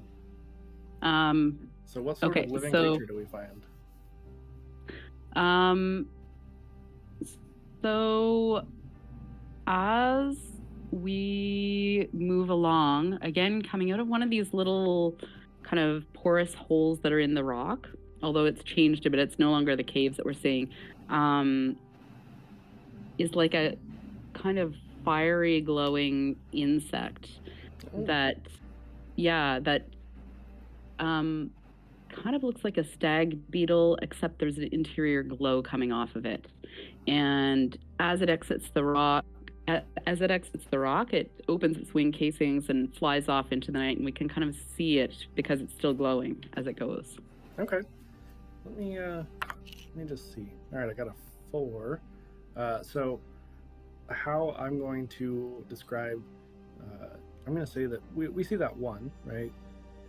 So what sort of living creature do we find? So as we move along, again, coming out of one of these little kind of porous holes that are in the rock, although it's changed a bit, it's no longer the caves that we're seeing, is like a kind of fiery glowing insect that kind of looks like a stag beetle, except there's an interior glow coming off of it. And as it exits the rock, it opens its wing casings and flies off into the night, and we can kind of see it because it's still glowing as it goes. Okay. Let me just see. All right, I got a 4. So how I'm going to describe, I'm going to say that we see that 1, right?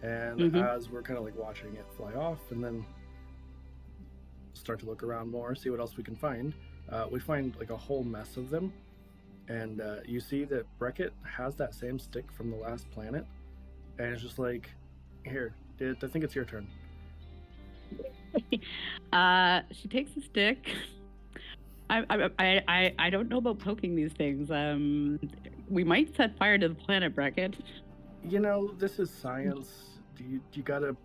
And as we're kind of like watching it fly off and then start to look around more, see what else we can find, we find like a whole mess of them. And you see that Breckett has that same stick from the last planet. And it's just like, here, I think it's your turn. She takes the stick. I don't know about poking these things. We might set fire to the planet, Breckett. You know, this is science. You gotta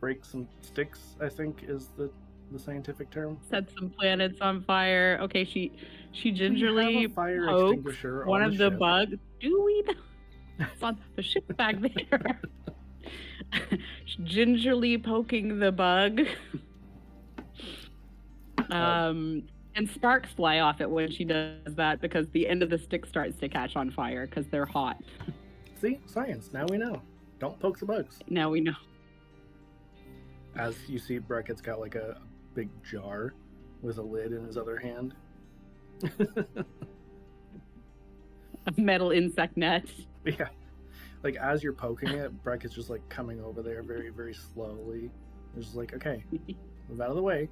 break some sticks, I think is the scientific term. Set some planets on fire. Okay, she gingerly we have a fire pokes extinguisher one on of the the ship. bugs. Do we? It's on the ship back there. Gingerly poking the bug. And sparks fly off it when she does that because the end of the stick starts to catch on fire because they're hot. See? Science. Now we know. Don't poke the bugs. Now we know. As you see, Breckett's got like a big jar with a lid in his other hand. A metal insect net. Yeah. Like as you're poking it, Breckett's just like coming over there very, very slowly. It's just like, okay, move out of the way.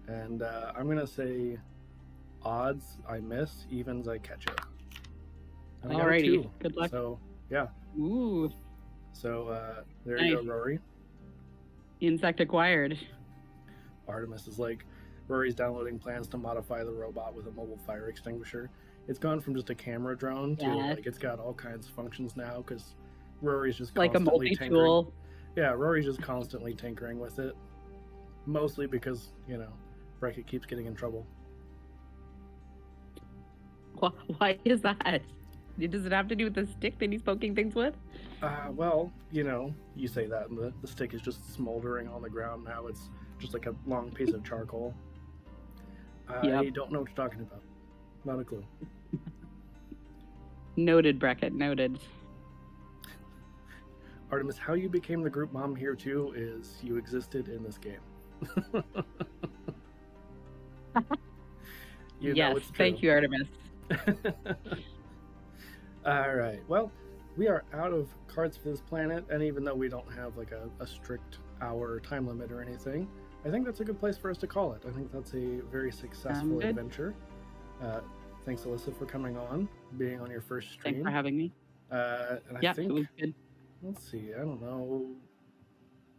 And I'm going to say odds I miss, evens I catch it. Alrighty. Good luck. So, yeah. Ooh. So, there you go, Rory. Insect acquired. Artemis is like, Rory's downloading plans to modify the robot with a mobile fire extinguisher. It's gone from just a camera drone to like it's got all kinds of functions now because Rory's just like constantly a multi-tool. Yeah, Rory's just constantly tinkering with it. Mostly because, you know, Breckett keeps getting in trouble. Why is that? Does it have to do with the stick that he's poking things with? Well, you know, you say that, and the stick is just smoldering on the ground now. It's just like a long piece of charcoal. I don't know what you're talking about. Not a clue. Noted, Breckett, noted. Artemis, how you became the group mom here too is you existed in this game. Yes, thank you, Artemis. All right. Well, we are out of cards for this planet, and even though we don't have like a strict hour time limit or anything, I think that's a good place for us to call it. I think that's a very successful adventure. Thanks, Elissa, for coming on, being on your first stream. Thanks for having me. And I think, it was good. Let's see, I don't know.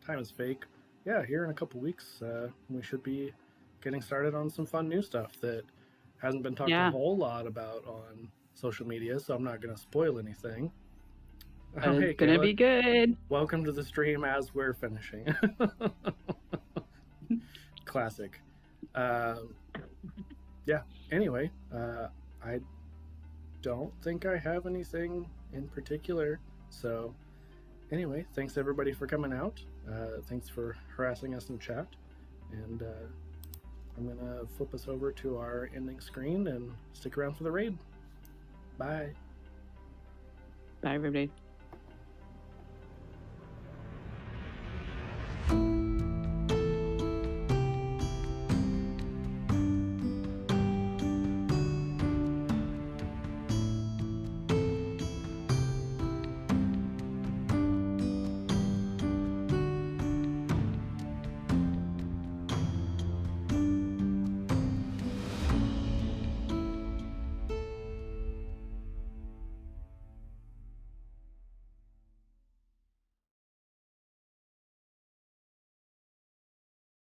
Time is fake. Yeah, here in a couple weeks, we should be getting started on some fun new stuff that hasn't been talked a whole lot about on social media, so I'm not going to spoil anything. But Okay, it's gonna Kayla, be good. welcome to the stream as we're finishing. Classic. Yeah, anyway, I don't think I have anything in particular. So, anyway, thanks everybody for coming out. Thanks for harassing us in chat. And I'm going to flip us over to our ending screen and stick around for the raid. Bye. Bye, everybody.